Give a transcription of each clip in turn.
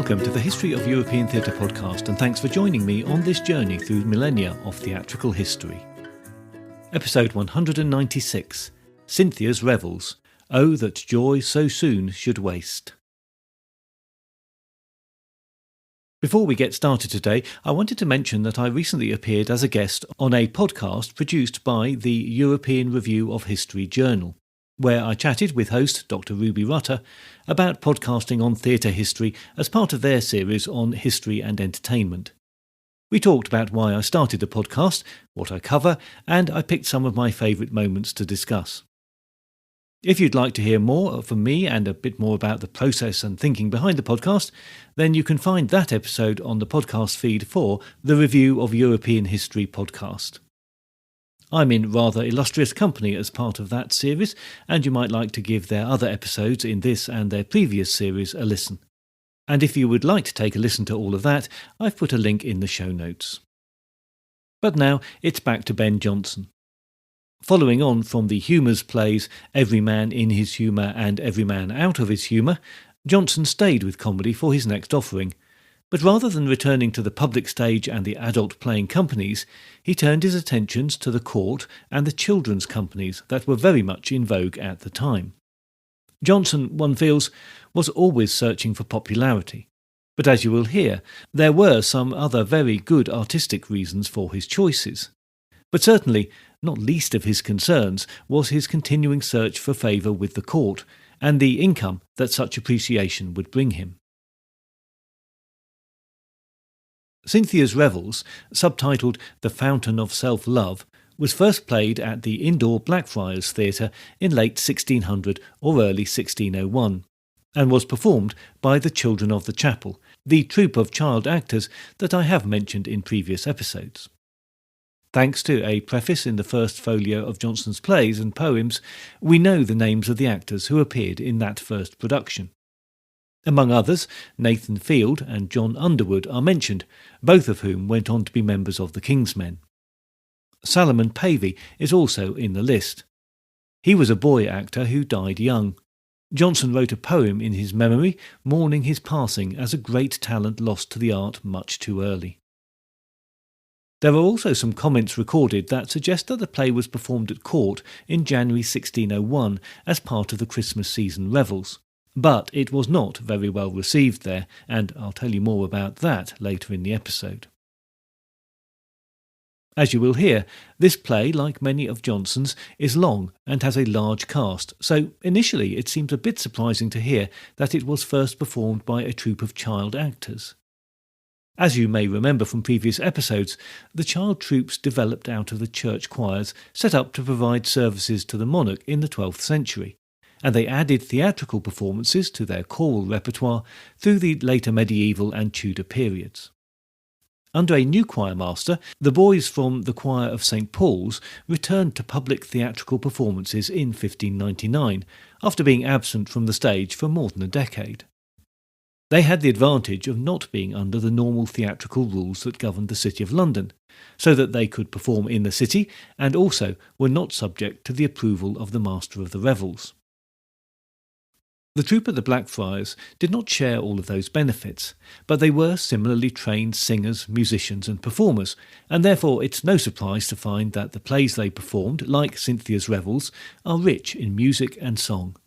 Welcome to the History of European Theatre podcast, and thanks for joining me on this journey through millennia of theatrical history. Episode 196, Cynthia's Revels, Oh that joy so soon should waste. Before we get started today, I wanted to mention that I recently appeared as a guest on a podcast produced by the European Review of History Journal, where I chatted with host Dr. Ruby Rutter about podcasting on theatre history as part of their series on history and entertainment. We talked about why I started the podcast, what I cover, and I picked some of my favourite moments to discuss. If you'd like to hear more from me and a bit more about the process and thinking behind the podcast, then you can find that episode on the podcast feed for the Review of European History podcast. I'm in rather illustrious company as part of that series, and you might like to give their other episodes in this and their previous series a listen. And if you would like to take a listen to all of that, I've put a link in the show notes. But now it's back to Ben Jonson. Following on from the humours plays Every Man in His Humour and Every Man Out of His Humour, Jonson stayed with comedy for his next offering. But rather than returning to the public stage and the adult playing companies, he turned his attentions to the court and the children's companies that were very much in vogue at the time. Jonson, one feels, was always searching for popularity. But as you will hear, there were some other very good artistic reasons for his choices. But certainly, not least of his concerns was his continuing search for favour with the court and the income that such appreciation would bring him. Cynthia's Revels, subtitled The Fountain of Self-Love, was first played at the indoor Blackfriars Theatre in late 1600 or early 1601, and was performed by the Children of the Chaple, the troupe of child actors that I have mentioned in previous episodes. Thanks to a preface in the first folio of Jonson's plays and poems, we know the names of the actors who appeared in that first production. Among others, Nathan Field and John Underwood are mentioned, both of whom went on to be members of the King's Men. Salomon Pavey is also in the list. He was a boy actor who died young. Jonson wrote a poem in his memory mourning his passing as a great talent lost to the art much too early. There are also some comments recorded that suggest that the play was performed at court in January 1601 as part of the Christmas season revels. But it was not very well received there, and I'll tell you more about that later in the episode. As you will hear, this play, like many of Jonson's, is long and has a large cast, so initially it seems a bit surprising to hear that it was first performed by a troupe of child actors. As you may remember from previous episodes, the child troupes developed out of the church choirs set up to provide services to the monarch in the 12th century. And they added theatrical performances to their choral repertoire through the later medieval and Tudor periods. Under a new choir master, the boys from the choir of St. Paul's returned to public theatrical performances in 1599, after being absent from the stage for more than a decade. They had the advantage of not being under the normal theatrical rules that governed the City of London, so that they could perform in the city and also were not subject to the approval of the Master of the Revels. The troupe at the Blackfriars did not share all of those benefits, but they were similarly trained singers, musicians and performers, and therefore it's no surprise to find that the plays they performed, like Cynthia's Revels, are rich in music and song.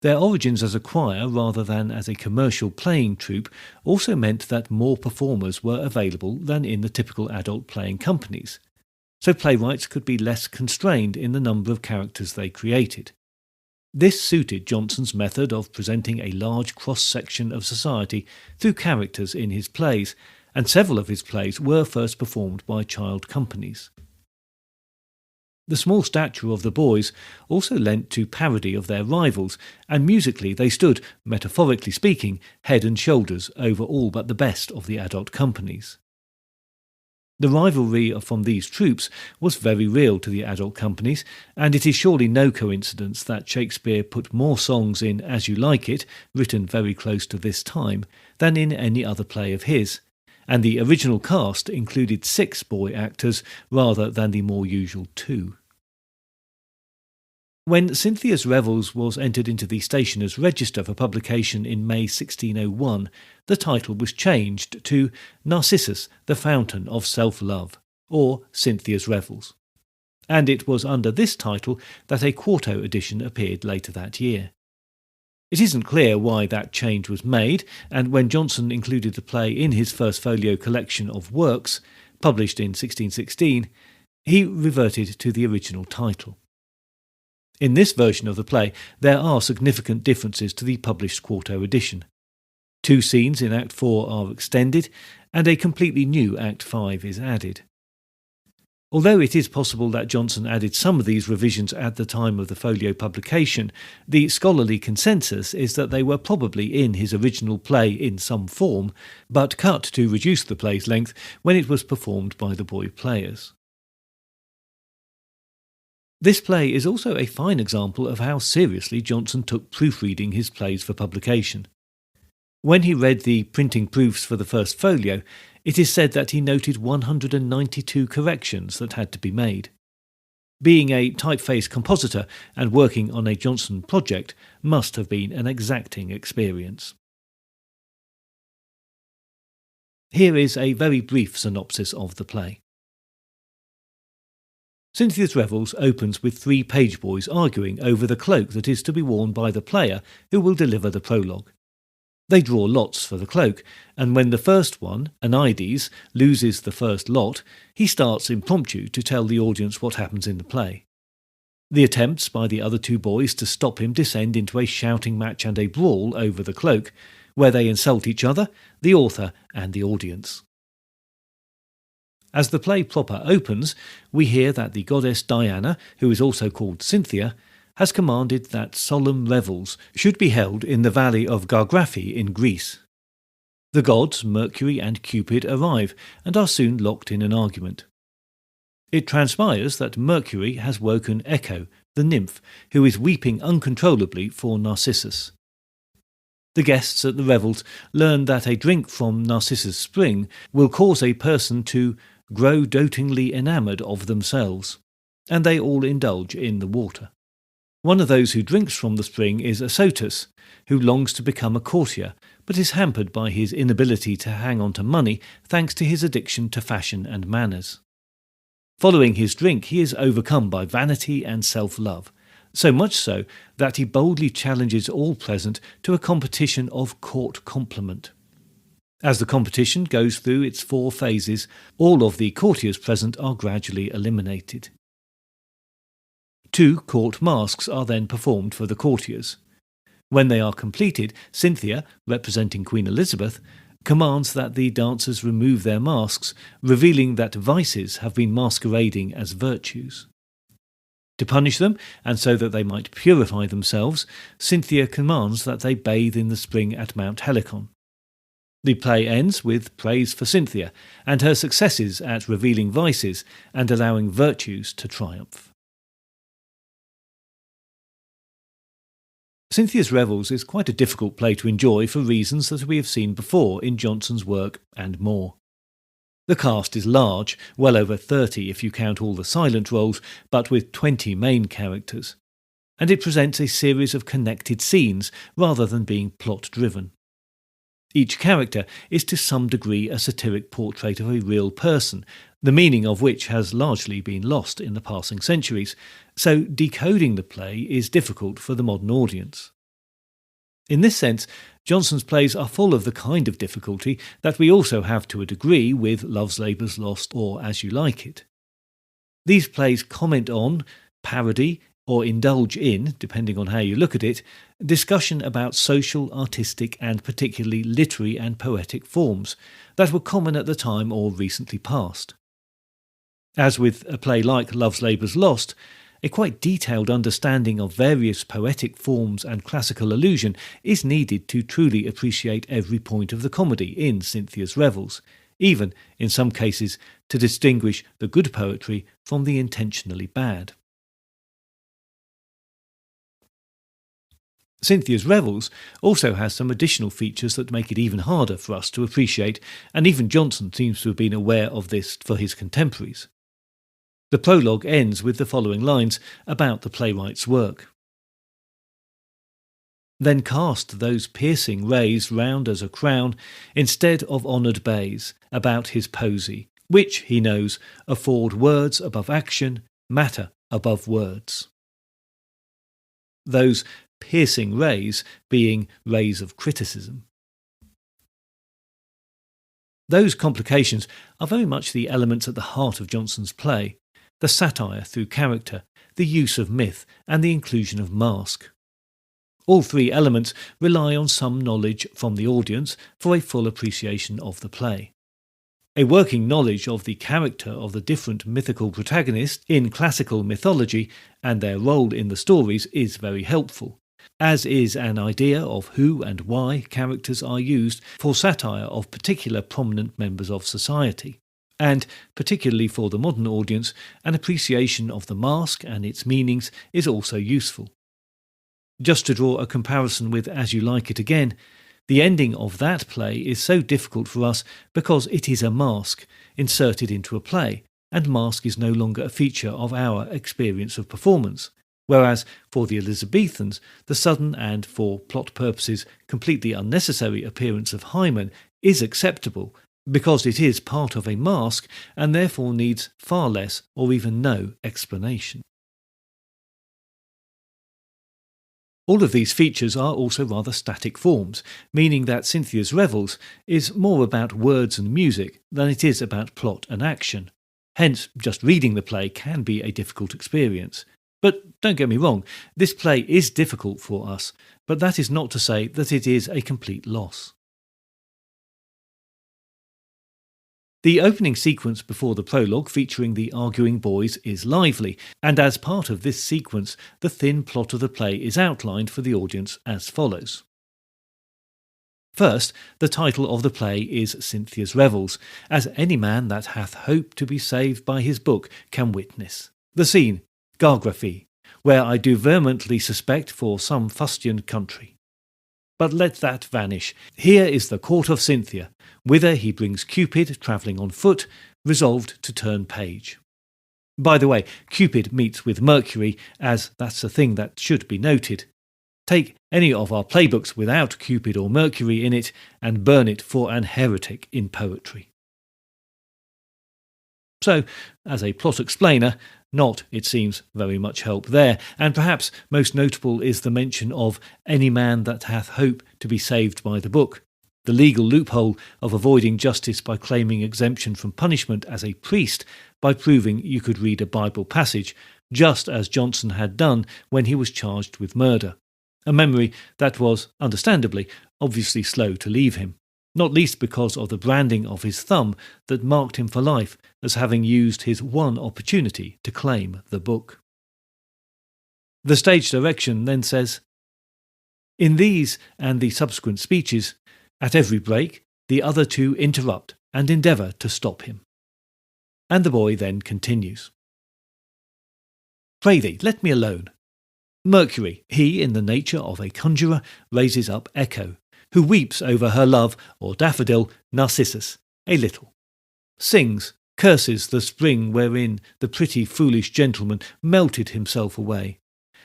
Their origins as a choir rather than as a commercial playing troupe also meant that more performers were available than in the typical adult playing companies, so playwrights could be less constrained in the number of characters they created. This suited Jonson's method of presenting a large cross-section of society through characters in his plays, and several of his plays were first performed by child companies. The small stature of the boys also lent to parody of their rivals, and musically they stood, metaphorically speaking, head and shoulders over all but the best of the adult companies. The rivalry from these troupes was very real to the adult companies, and it is surely no coincidence that Shakespeare put more songs in As You Like It, written very close to this time, than in any other play of his, and the original cast included 6 boy actors rather than the more usual 2. When Cynthia's Revels was entered into the Stationers' Register for publication in May 1601, the title was changed to Narcissus, the Fountain of Self-Love, or Cynthia's Revels. And it was under this title that a quarto edition appeared later that year. It isn't clear why that change was made, and when Jonson included the play in his first folio collection of works, published in 1616, he reverted to the original title. In this version of the play, there are significant differences to the published quarto edition. 2 scenes in Act 4 are extended, and a completely new Act 5 is added. Although it is possible that Jonson added some of these revisions at the time of the folio publication, the scholarly consensus is that they were probably in his original play in some form, but cut to reduce the play's length when it was performed by the boy players. This play is also a fine example of how seriously Jonson took proofreading his plays for publication. When he read the printing proofs for the first folio, it is said that he noted 192 corrections that had to be made. Being a typeface compositor and working on a Jonson project must have been an exacting experience. Here is a very brief synopsis of the play. Cynthia's Revels opens with 3 page boys arguing over the cloak that is to be worn by the player who will deliver the prologue. They draw lots for the cloak, and when the first one, Anides, loses the first lot, he starts impromptu to tell the audience what happens in the play. The attempts by the other 2 boys to stop him descend into a shouting match and a brawl over the cloak, where they insult each other, the author and the audience. As the play proper opens, we hear that the goddess Diana, who is also called Cynthia, has commanded that solemn revels should be held in the valley of Gargraphi in Greece. The gods, Mercury and Cupid, arrive and are soon locked in an argument. It transpires that Mercury has woken Echo, the nymph, who is weeping uncontrollably for Narcissus. The guests at the revels learn that a drink from Narcissus' spring will cause a person to grow dotingly enamoured of themselves, and they all indulge in the water. One of those who drinks from the spring is Asotus, who longs to become a courtier, but is hampered by his inability to hang on to money thanks to his addiction to fashion and manners. Following his drink, he is overcome by vanity and self-love, so much so that he boldly challenges all present to a competition of court compliment. As the competition goes through its 4 phases, all of the courtiers present are gradually eliminated. 2 court masques are then performed for the courtiers. When they are completed, Cynthia, representing Queen Elizabeth, commands that the dancers remove their masks, revealing that vices have been masquerading as virtues. To punish them, and so that they might purify themselves, Cynthia commands that they bathe in the spring at Mount Helicon. The play ends with praise for Cynthia and her successes at revealing vices and allowing virtues to triumph. Cynthia's Revels is quite a difficult play to enjoy for reasons that we have seen before in Jonson's work and more. The cast is large, well over 30 if you count all the silent roles, but with 20 main characters, and it presents a series of connected scenes rather than being plot-driven. Each character is to some degree a satiric portrait of a real person, the meaning of which has largely been lost in the passing centuries, so decoding the play is difficult for the modern audience. In this sense, Jonson's plays are full of the kind of difficulty that we also have to a degree with Love's Labour's Lost or As You Like It. These plays comment on, parody, or indulge in, depending on how you look at it, discussion about social, artistic and particularly literary and poetic forms that were common at the time or recently past. As with a play like Love's Labour's Lost, a quite detailed understanding of various poetic forms and classical allusion is needed to truly appreciate every point of the comedy in Cynthia's Revels, even, in some cases, to distinguish the good poetry from the intentionally bad. Cynthia's Revels also has some additional features that make it even harder for us to appreciate, and even Jonson seems to have been aware of this for his contemporaries. The prologue ends with the following lines about the playwright's work. Then cast those piercing rays round as a crown, instead of honoured bays, about his posy, which, he knows, afford words above action, matter above words. Those piercing rays being rays of criticism. Those complications are very much the elements at the heart of Jonson's play, the satire through character, the use of myth, and the inclusion of masque. All three elements rely on some knowledge from the audience for a full appreciation of the play. A working knowledge of the character of the different mythical protagonists in classical mythology and their role in the stories is very helpful, as is an idea of who and why characters are used for satire of particular prominent members of society. And, particularly for the modern audience, an appreciation of the masque and its meanings is also useful. Just to draw a comparison with As You Like It Again, the ending of that play is so difficult for us because it is a masque inserted into a play, and masque is no longer a feature of our experience of performance, whereas for the Elizabethans, the sudden and, for plot purposes, completely unnecessary appearance of Hymen is acceptable because it is part of a masque and therefore needs far less or even no explanation. All of these features are also rather static forms, meaning that Cynthia's Revels is more about words and music than it is about plot and action. Hence, just reading the play can be a difficult experience. But don't get me wrong, this play is difficult for us, but that is not to say that it is a complete loss. The opening sequence before the prologue featuring the arguing boys is lively, and as part of this sequence, the thin plot of the play is outlined for the audience as follows. First, the title of the play is Cynthia's Revels, as any man that hath hope to be saved by his book can witness. The scene, Gargraphy, where I do vehemently suspect for some fustian country. But let that vanish. Here is the court of Cynthia, whither he brings Cupid travelling on foot, resolved to turn page. By the way, Cupid meets with Mercury, as that's a thing that should be noted. Take any of our playbooks without Cupid or Mercury in it, and burn it for an heretic in poetry. So, as a plot explainer, not, it seems, very much help there, and perhaps most notable is the mention of any man that hath hope to be saved by the book, the legal loophole of avoiding justice by claiming exemption from punishment as a priest by proving you could read a Bible passage, just as Jonson had done when he was charged with murder, a memory that was, understandably, obviously slow to leave him, not least because of the branding of his thumb that marked him for life as having used his one opportunity to claim the book. The stage direction then says, in these and the subsequent speeches, at every break, the other two interrupt and endeavour to stop him. And the boy then continues. Pray thee, let me alone. Mercury, he in the nature of a conjurer, raises up Echo, who weeps over her love, or daffodil, Narcissus, a little. Sings, curses the spring wherein the pretty foolish gentleman melted himself away.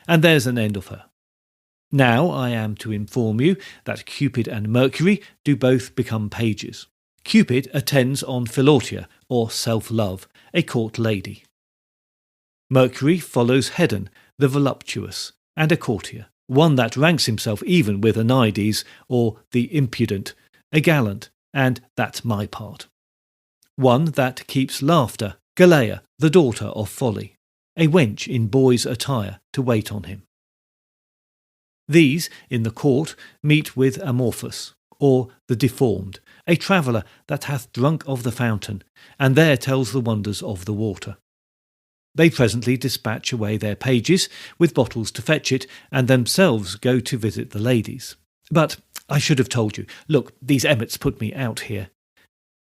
And there's an end of her. Now I am to inform you that Cupid and Mercury do both become pages. Cupid attends on Philautia, or self-love, a court lady. Mercury follows Hedon, the voluptuous, and a courtier, one that ranks himself even with Anides, or the impudent, a gallant, and that's my part. One that keeps laughter, Galaea, the daughter of folly, a wench in boy's attire to wait on him. These, in the court, meet with Amorphous, or the deformed, a traveller that hath drunk of the fountain, and there tells the wonders of the water. They presently dispatch away their pages with bottles to fetch it, and themselves go to visit the ladies. But I should have told you, look, these emmets put me out here.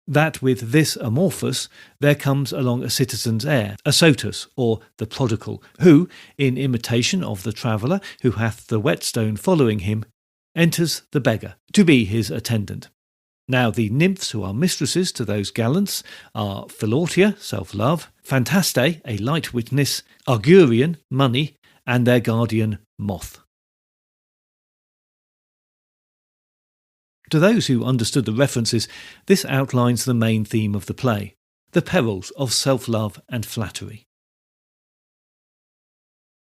That with this Amorphous there comes along a citizen's heir, Asotus, or the prodigal, who, in imitation of the traveller who hath the whetstone following him, enters the beggar to be his attendant. Now, the nymphs who are mistresses to those gallants are Philautia, self-love, Fantaste, a light witness, Argurian, money, and their guardian, Moth. To those who understood the references, this outlines the main theme of the play, the perils of self-love and flattery.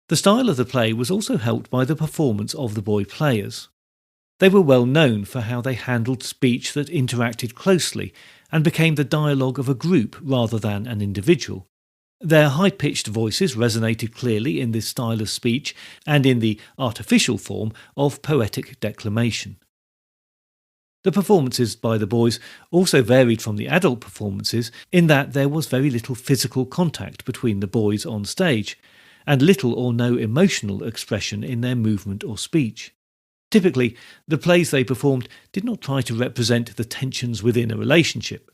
The style of the play was also helped by the performance of the boy players. They were well known for how they handled speech that interacted closely and became the dialogue of a group rather than an individual. Their high-pitched voices resonated clearly in this style of speech and in the artificial form of poetic declamation. The performances by the boys also varied from the adult performances in that there was very little physical contact between the boys on stage, and little or no emotional expression in their movement or speech. Typically, the plays they performed did not try to represent the tensions within a relationship.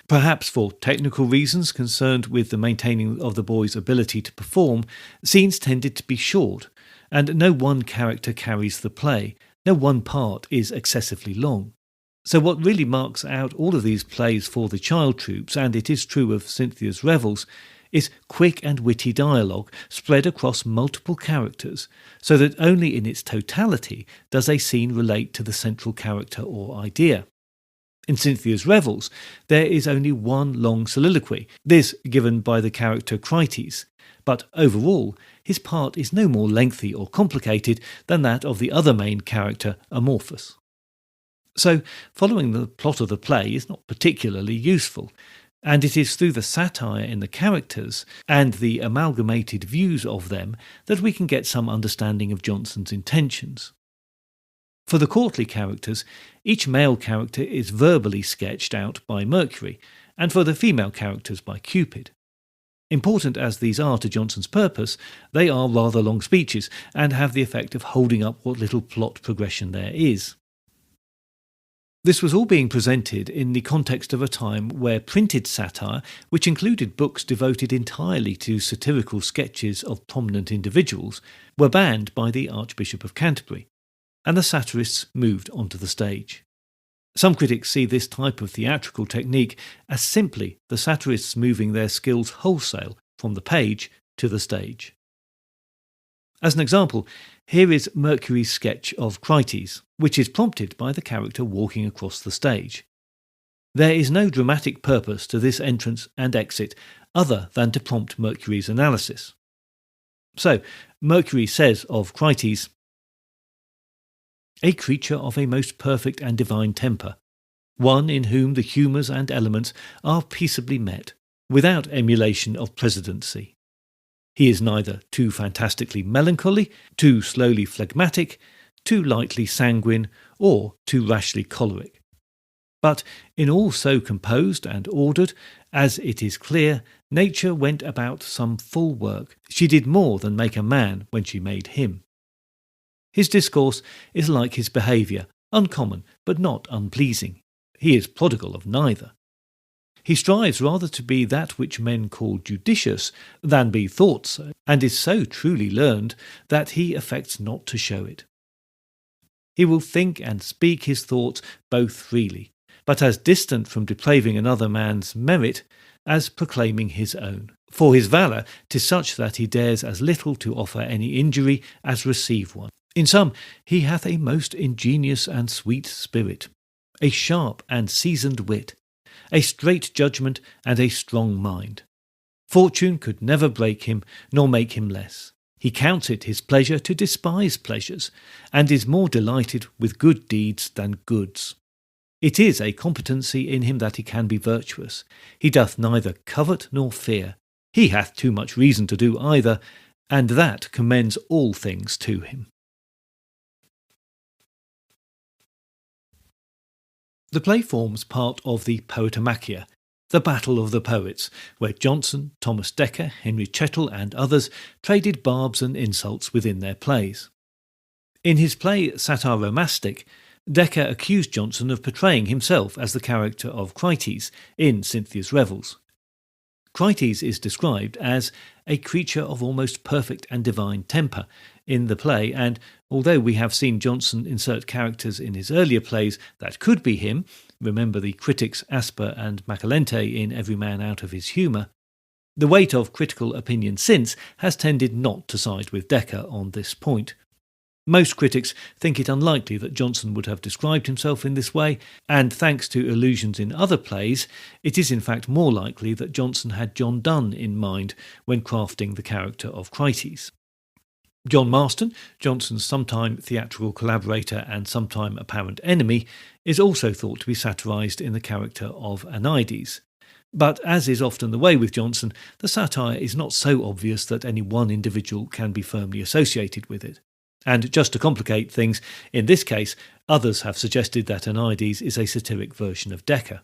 Perhaps for technical reasons concerned with the maintaining of the boys' ability to perform, scenes tended to be short, and no one character carries the play, no one part is excessively long. So what really marks out all of these plays for the child troupes, and it is true of Cynthia's Revels, is quick and witty dialogue spread across multiple characters, so that only in its totality does a scene relate to the central character or idea. In Cynthia's Revels, there is only one long soliloquy, this given by the character Crites, but overall, his part is no more lengthy or complicated than that of the other main character, Amorphous. So, following the plot of the play is not particularly useful, and it is through the satire in the characters and the amalgamated views of them that we can get some understanding of Jonson's intentions. For the courtly characters, each male character is verbally sketched out by Mercury, and for the female characters by Cupid. Important as these are to Jonson's purpose, they are rather long speeches and have the effect of holding up what little plot progression there is. This was all being presented in the context of a time where printed satire, which included books devoted entirely to satirical sketches of prominent individuals, were banned by the Archbishop of Canterbury, and the satirists moved onto the stage. Some critics see this type of theatrical technique as simply the satirists moving their skills wholesale from the page to the stage. As an example, here is Mercury's sketch of Crites, which is prompted by the character walking across the stage. There is no dramatic purpose to this entrance and exit other than to prompt Mercury's analysis. So, Mercury says of Crites, "A creature of a most perfect and divine temper, one in whom the humours and elements are peaceably met, without emulation of presidency. He is neither too fantastically melancholy, too slowly phlegmatic, too lightly sanguine, or too rashly choleric. But in all so composed and ordered, as it is clear, nature went about some full work. She did more than make a man when she made him. His discourse is like his behaviour, uncommon, but not unpleasing. He is prodigal of neither. He strives rather to be that which men call judicious than be thought so, and is so truly learned that he affects not to show it. He will think and speak his thoughts both freely, but as distant from depraving another man's merit as proclaiming his own. For his valour 'tis such that he dares as little to offer any injury as receive one. In sum, he hath a most ingenious and sweet spirit, a sharp and seasoned wit, a straight judgment and a strong mind. Fortune could never break him, nor make him less. He counts it his pleasure to despise pleasures, and is more delighted with good deeds than goods. It is a competency in him that he can be virtuous. He doth neither covet nor fear. He hath too much reason to do either, and that commends all things to him." The play forms part of the Poetaster, the Battle of the Poets, where Jonson, Thomas Dekker, Henry Chaple and others traded barbs and insults within their plays. In his play Satire and Masque, Dekker accused Jonson of portraying himself as the character of Crites in Cynthia's Revels. Crites is described as a creature of almost perfect and divine temper in the play, and although we have seen Jonson insert characters in his earlier plays that could be him, remember the critics Asper and Macalente in Every Man Out of His Humour, the weight of critical opinion since has tended not to side with Dekker on this point. Most critics think it unlikely that Jonson would have described himself in this way, and thanks to allusions in other plays, it is in fact more likely that Jonson had John Donne in mind when crafting the character of Crites. John Marston, Jonson's sometime theatrical collaborator and sometime apparent enemy, is also thought to be satirised in the character of Anides. But as is often the way with Jonson, the satire is not so obvious that any one individual can be firmly associated with it. And just to complicate things, in this case, others have suggested that Anides is a satiric version of Dekker.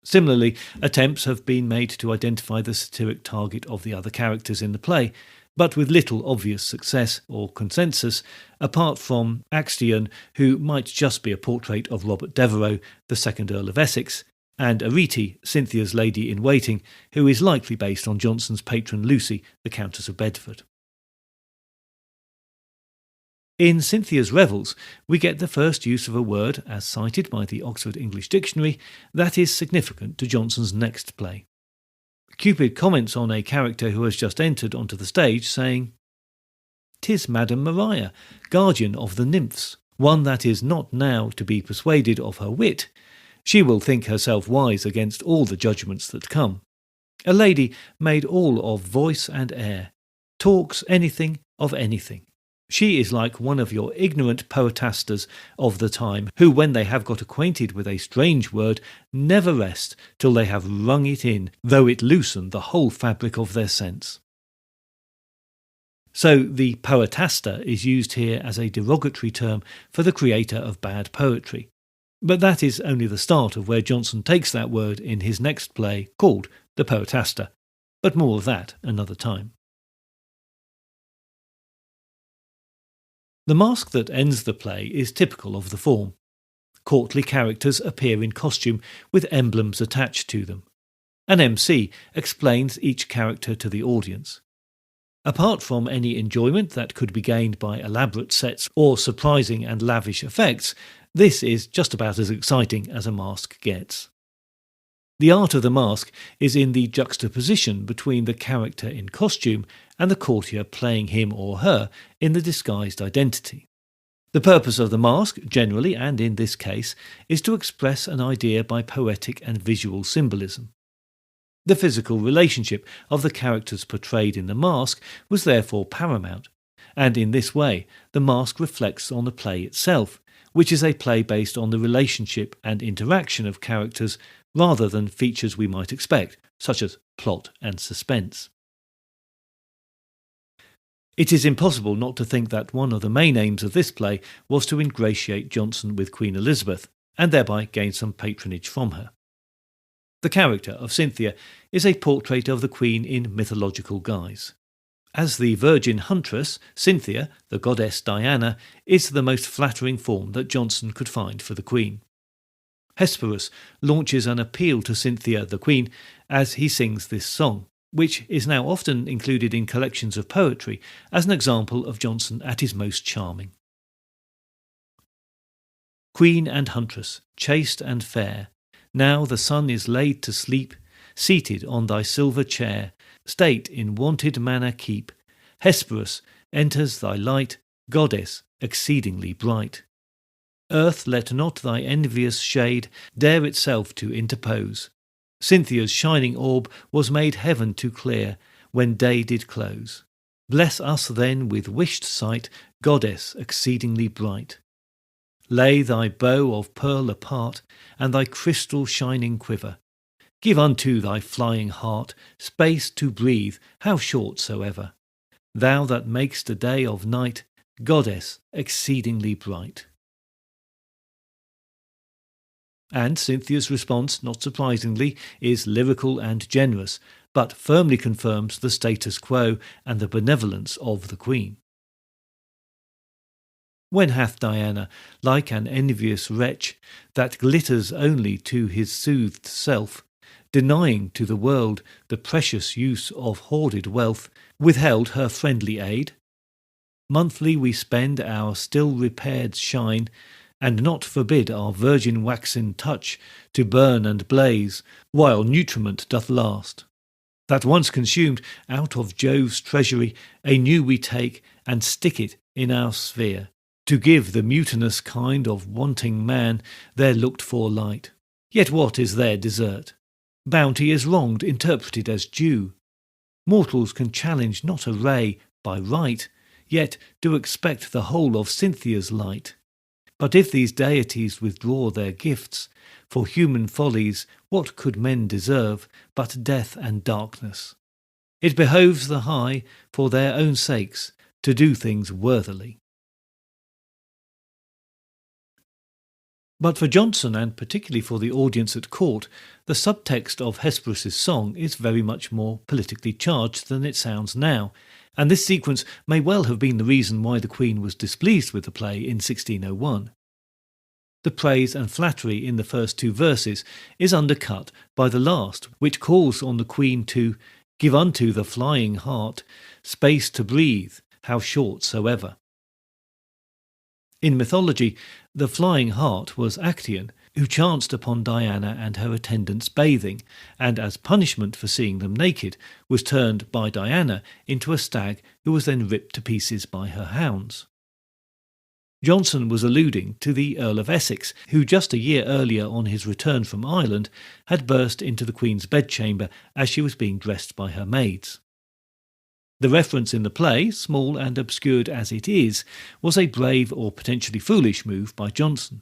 Similarly, attempts have been made to identify the satiric target of the other characters in the play, but with little obvious success or consensus, apart from Axtion, who might just be a portrait of Robert Devereux, the second Earl of Essex, and Arete, Cynthia's lady-in-waiting, who is likely based on Jonson's patron Lucy, the Countess of Bedford. In Cynthia's Revels, we get the first use of a word, as cited by the Oxford English Dictionary, that is significant to Jonson's next play. Cupid comments on a character who has just entered onto the stage, saying, "'Tis Madam Maria, guardian of the nymphs, one that is not now to be persuaded of her wit. She will think herself wise against all the judgments that come. A lady made all of voice and air, talks anything of anything. She is like one of your ignorant poetasters of the time, who, when they have got acquainted with a strange word, never rest till they have wrung it in, though it loosen the whole fabric of their sense." So the poetaster is used here as a derogatory term for the creator of bad poetry. But that is only the start of where Jonson takes that word in his next play, called The Poetaster. But more of that another time. The masque that ends the play is typical of the form. Courtly characters appear in costume with emblems attached to them. An MC explains each character to the audience. Apart from any enjoyment that could be gained by elaborate sets or surprising and lavish effects, this is just about as exciting as a masque gets. The art of the masque is in the juxtaposition between the character in costume and the courtier playing him or her in the disguised identity. The purpose of the masque, generally and in this case, is to express an idea by poetic and visual symbolism. The physical relationship of the characters portrayed in the masque was therefore paramount, and in this way the masque reflects on the play itself, which is a play based on the relationship and interaction of characters rather than features we might expect, such as plot and suspense. It is impossible not to think that one of the main aims of this play was to ingratiate Jonson with Queen Elizabeth, and thereby gain some patronage from her. The character of Cynthia is a portrait of the Queen in mythological guise. As the virgin huntress, Cynthia, the goddess Diana, is the most flattering form that Jonson could find for the Queen. Hesperus launches an appeal to Cynthia, the Queen, as he sings this song, which is now often included in collections of poetry as an example of Jonson at his most charming. Queen and huntress, chaste and fair, now the sun is laid to sleep, seated on thy silver chair, state in wonted manner keep. Hesperus, enters thy light, goddess exceedingly bright. Earth, let not thy envious shade dare itself to interpose. Cynthia's shining orb was made heaven to clear when day did close. Bless us then with wished sight, goddess exceedingly bright. Lay thy bow of pearl apart, and thy crystal shining quiver. Give unto thy flying heart space to breathe, how short soever. Thou that makest a day of night, goddess exceedingly bright. And Cynthia's response, not surprisingly, is lyrical and generous, but firmly confirms the status quo and the benevolence of the Queen. When hath Diana, like an envious wretch, that glitters only to his soothed self, denying to the world the precious use of hoarded wealth, withheld her friendly aid? Monthly we spend our still repaired shine, and not forbid our virgin waxen touch to burn and blaze, while nutriment doth last. That once consumed, out of Jove's treasury, a new we take, and stick it in our sphere, to give the mutinous kind of wanting man their looked-for light. Yet what is their desert? Bounty is wronged, interpreted as due. Mortals can challenge not a ray by right, yet do expect the whole of Cynthia's light. But if these deities withdraw their gifts, for human follies what could men deserve but death and darkness? It behoves the high, for their own sakes, to do things worthily. But for Jonson, and particularly for the audience at court, the subtext of Hesperus's song is very much more politically charged than it sounds now, and this sequence may well have been the reason why the Queen was displeased with the play in 1601. The praise and flattery in the first two verses is undercut by the last, which calls on the Queen to give unto the flying heart space to breathe, how short soever. In mythology, the flying hart was Actaeon, who chanced upon Diana and her attendants bathing, and as punishment for seeing them naked, was turned by Diana into a stag who was then ripped to pieces by her hounds. Jonson was alluding to the Earl of Essex, who just a year earlier on his return from Ireland had burst into the Queen's bedchamber as she was being dressed by her maids. The reference in the play, small and obscured as it is, was a brave or potentially foolish move by Jonson.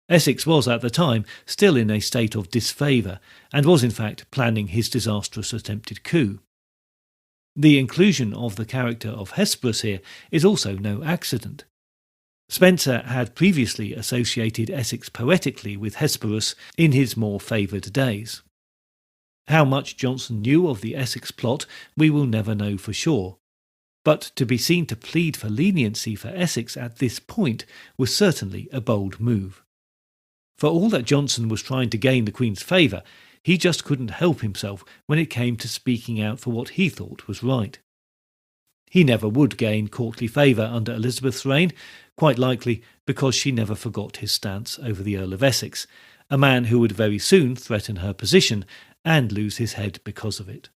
Essex was at the time still in a state of disfavour, and was in fact planning his disastrous attempted coup. The inclusion of the character of Hesperus here is also no accident. Spenser had previously associated Essex poetically with Hesperus in his more favoured days. How much Jonson knew of the Essex plot we will never know for sure, but to be seen to plead for leniency for Essex at this point was certainly a bold move. For all that Jonson was trying to gain the Queen's favour, he just couldn't help himself when it came to speaking out for what he thought was right. He never would gain courtly favour under Elizabeth's reign, quite likely because she never forgot his stance over the Earl of Essex, a man who would very soon threaten her position and lose his head because of it.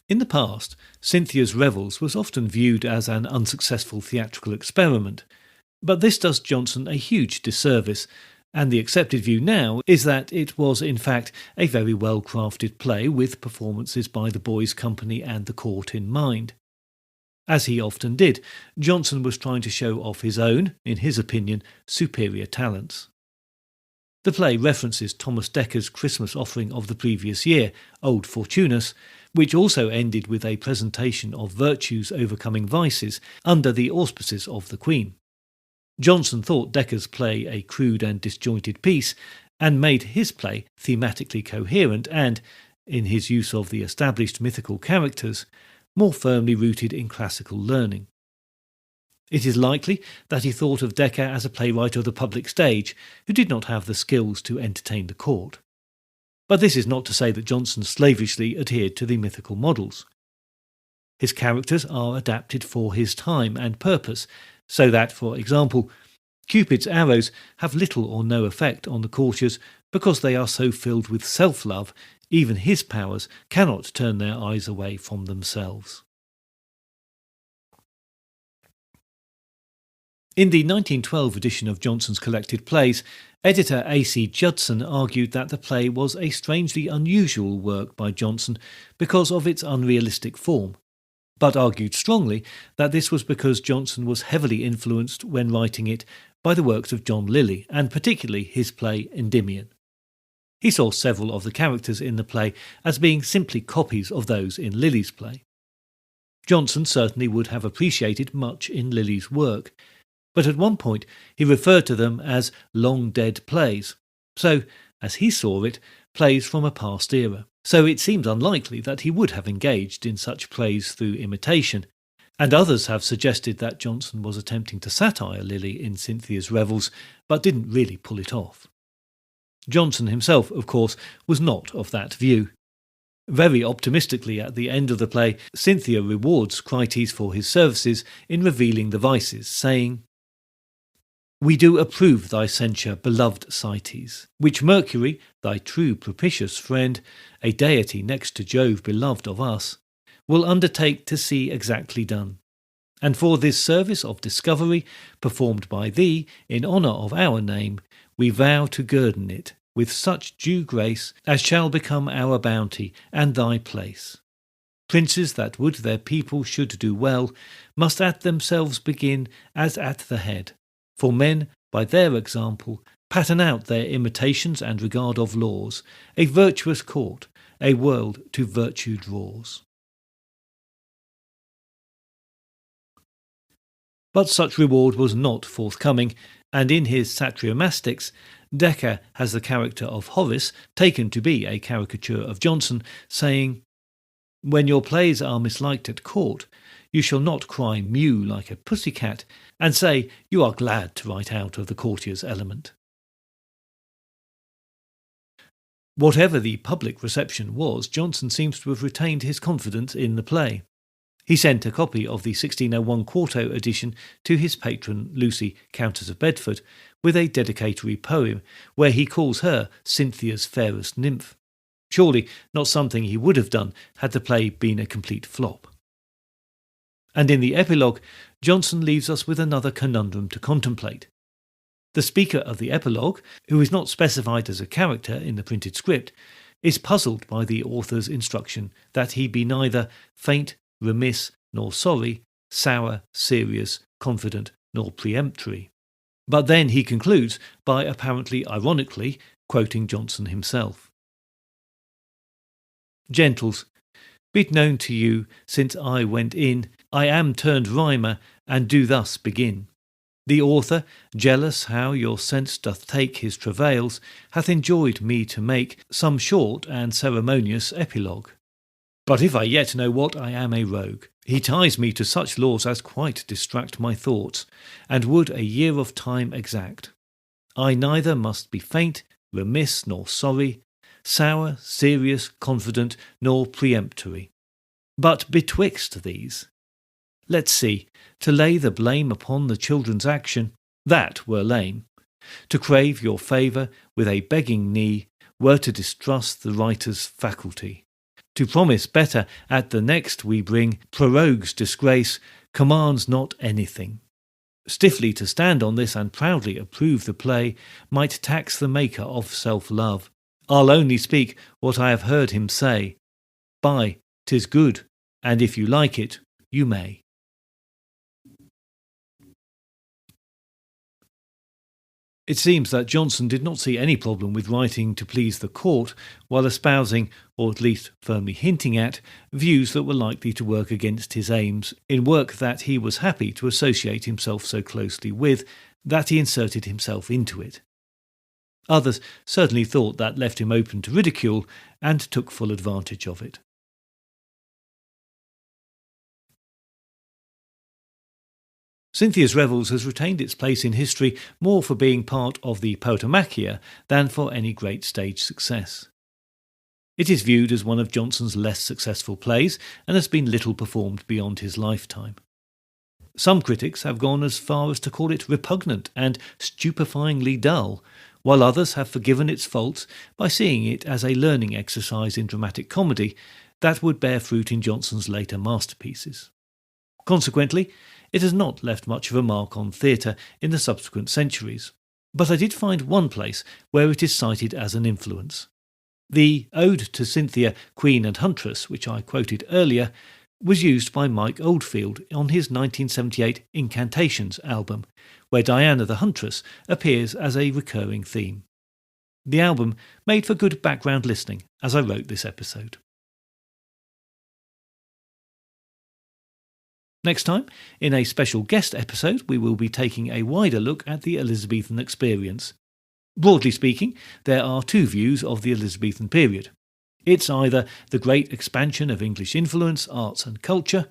In the past, Cynthia's Revels was often viewed as an unsuccessful theatrical experiment, but this does Jonson a huge disservice, and the accepted view now is that it was in fact a very well-crafted play with performances by the boys' company and the court in mind. As he often did, Jonson was trying to show off his own, in his opinion, superior talents. The play references Thomas Dekker's Christmas offering of the previous year, Old Fortunus, which also ended with a presentation of virtues overcoming vices under the auspices of the Queen. Jonson thought Dekker's play a crude and disjointed piece, and made his play thematically coherent and, in his use of the established mythical characters, more firmly rooted in classical learning. It is likely that he thought of Dekker as a playwright of the public stage who did not have the skills to entertain the court. But this is not to say that Jonson slavishly adhered to the mythical models. His characters are adapted for his time and purpose, so that, for example, Cupid's arrows have little or no effect on the courtiers because they are so filled with self-love, even his powers cannot turn their eyes away from themselves. In the 1912 edition of Jonson's collected plays, editor A.C. Judson argued that the play was a strangely unusual work by Jonson because of its unrealistic form, but argued strongly that this was because Jonson was heavily influenced when writing it by the works of John Lyly, and particularly his play Endymion. He saw several of the characters in the play as being simply copies of those in Lyly's play. Jonson certainly would have appreciated much in Lyly's work, but at one point he referred to them as long-dead plays, so, as he saw it, plays from a past era. So it seems unlikely that he would have engaged in such plays through imitation, and others have suggested that Jonson was attempting to satire Lyly in Cynthia's Revels, but didn't really pull it off. Jonson himself, of course, was not of that view. Very optimistically at the end of the play, Cynthia rewards Crites for his services in revealing the vices, saying, "We do approve thy censure, beloved Cites, which Mercury, thy true propitious friend, a deity next to Jove beloved of us, will undertake to see exactly done. And for this service of discovery, performed by thee in honour of our name, we vow to guerdon it with such due grace as shall become our bounty and thy place. Princes that would their people should do well must at themselves begin as at the head, for men by their example pattern out their imitations and regard of laws. A virtuous court a world to virtue draws." But such reward was not forthcoming, and in his Satire and Masque, Dekker has the character of Horace, taken to be a caricature of Jonson, saying, "When your plays are misliked at court, you shall not cry mew like a pussy-cat, and say you are glad to write out of the courtier's element." Whatever the public reception was, Jonson seems to have retained his confidence in the play. He sent a copy of the 1601 quarto edition to his patron Lucy, Countess of Bedford, with a dedicatory poem where he calls her Cynthia's fairest nymph. Surely not something he would have done had the play been a complete flop. And in the epilogue, Jonson leaves us with another conundrum to contemplate. The speaker of the epilogue, who is not specified as a character in the printed script, is puzzled by the author's instruction that he be neither faint, remiss, nor sorry, sour, serious, confident, nor peremptory. But then he concludes by apparently ironically quoting Jonson himself. "Gentles, be't known to you, since I went in, I am turned rhymer, and do thus begin. The author, jealous how your sense doth take his travails, hath enjoyed me to make some short and ceremonious epilogue. But if I yet know what I am a rogue, he ties me to such laws as quite distract my thoughts, and would a year of time exact. I neither must be faint, remiss, nor sorry, sour, serious, confident, nor peremptory. But betwixt these, let's see, to lay the blame upon the children's action, that were lame. To crave your favour with a begging knee were to distrust the writer's faculty. To promise better at the next we bring prorogues disgrace, commands not anything. Stiffly to stand on this and proudly approve the play might tax the maker of self-love. I'll only speak what I have heard him say. By, 'tis good, and if you like it, you may." It seems that Jonson did not see any problem with writing to please the court, while espousing, or at least firmly hinting at, views that were likely to work against his aims, in work that he was happy to associate himself so closely with, that he inserted himself into it. Others certainly thought that left him open to ridicule, and took full advantage of it. Cynthia's Revels has retained its place in history more for being part of the Poetaster than for any great stage success. It is viewed as one of Jonson's less successful plays and has been little performed beyond his lifetime. Some critics have gone as far as to call it repugnant and stupefyingly dull, while others have forgiven its faults by seeing it as a learning exercise in dramatic comedy that would bear fruit in Jonson's later masterpieces. Consequently, it has not left much of a mark on theatre in the subsequent centuries, but I did find one place where it is cited as an influence. The Ode to Cynthia, Queen and Huntress, which I quoted earlier, was used by Mike Oldfield on his 1978 Incantations album, where Diana the Huntress appears as a recurring theme. The album made for good background listening as I wrote this episode. Next time, in a special guest episode, we will be taking a wider look at the Elizabethan experience. Broadly speaking, there are two views of the Elizabethan period. It's either the great expansion of English influence, arts and culture,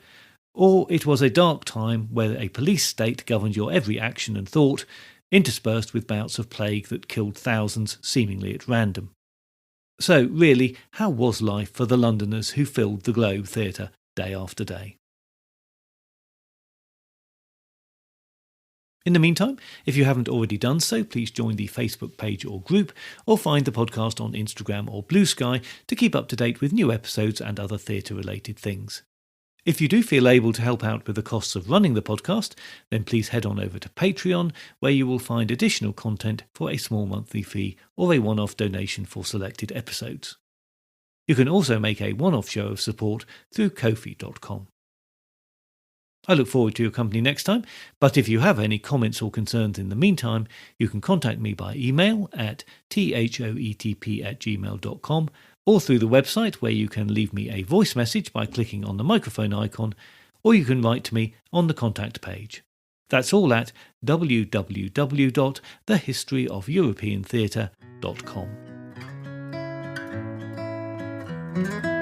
or it was a dark time where a police state governed your every action and thought, interspersed with bouts of plague that killed thousands seemingly at random. So, really, how was life for the Londoners who filled the Globe Theatre day after day? In the meantime, if you haven't already done so, please join the Facebook page or group, or find the podcast on Instagram or Blue Sky to keep up to date with new episodes and other theatre-related things. If you do feel able to help out with the costs of running the podcast, then please head on over to Patreon, where you will find additional content for a small monthly fee or a one-off donation for selected episodes. You can also make a one-off show of support through Ko-fi.com. I look forward to your company next time, but if you have any comments or concerns in the meantime, you can contact me by email at thoetp@gmail.com or through the website, where you can leave me a voice message by clicking on the microphone icon, or you can write to me on the contact page. That's all at www.thehistoryofeuropeantheatre.com.